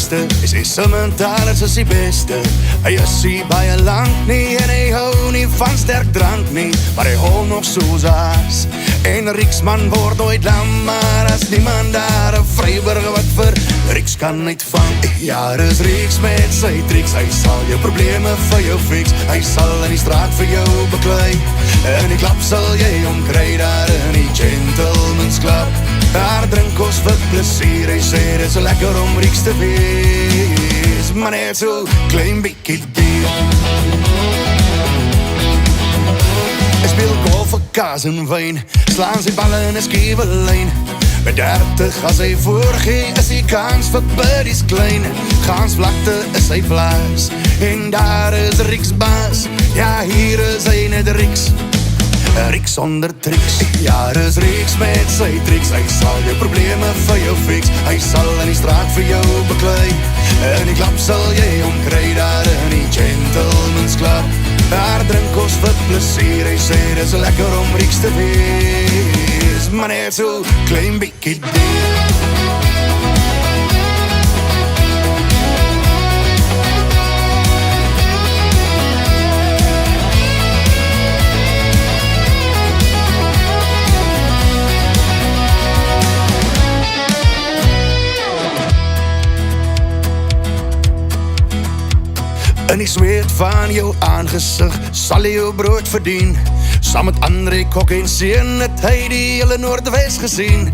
beste. Hy sê Simmentalers is die beste. Hy is nie baie lang nie en hy hou nie van sterk drank nie, maar hy hol nog soos aas. En Rieksman word nooit lam, maar as niemand daar 'n vryburger wat vir Rieks kan uitvang. Ja, dis Rieks met sy triks, hy sal jou probleme vir jou fix. Hy sal in die straat vir jou beklei, in die klap sal jy omkry daar in die Gentleman's Club. Daar drink ons vir plesier, hy sê dit is lekker om Rieks te wees, maar net so klein bietjie bier. Hy speel golf vir kaas en wyn, slaan sy balle in 'n skiewe lyn. Met 30 as hy voorgee, is die kans vir birdies klein. Gansvlakte is hy blaas, en daar is Rieks baas. Ja, hier is hy net Rieks, Rieks sonder triks. Ja, dis Rieks met sy triks, hy sal jou probleme vir jou fix. Hy sal in die straat vir jou beklei, in die klap sal jy omkry daar in die Gentleman's Club. Daar drink ons vir plesier, hy sê dis lekker om Rieks te wees, maar net so klein bietjie bier. In die zweet van jou aangesig sal jy jou brood verdien. Saam met André Kok en Seen het hy die hele Noordwes gesien.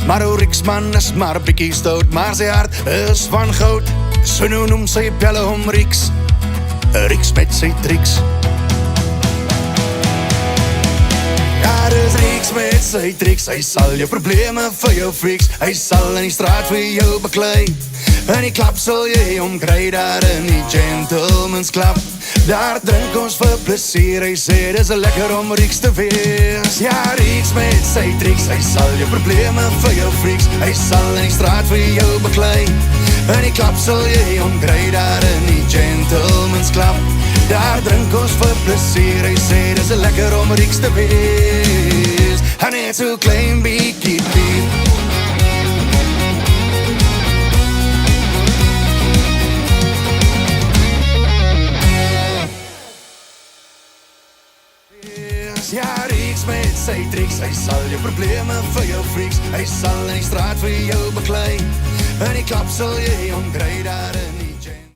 Maar ou Rieksman is maar bietjie stout, maar sy hart is van goud. So nou noem sy pelle hom Rieks, Rieks met sy triks. Ja, dis Rieks met sy triks, hy sal jou probleme vir jou fix. Hy sal in die straat vir jou beklei, in die klap sal jy omkry daar in die Gentleman's Club. Daar drink ons vir plesier, hy sê dis lekker om Rieks te wees. Ja, Rieks met sy triks, hy sal jou probleme vir jou fix. Hy sal in die straat vir jou beklei, in die klap sal jy omkry daar in die Gentleman's Club. Daar drink ons vir plesier, hy sê dis lekker om Rieks te wees, en net so klein bietjie bier. Ja, Rieks met sy triks, hy sal jou probleme vir jou fix. Hy sal in die straat vir jou beklei, in die klap sal jy omkry daar in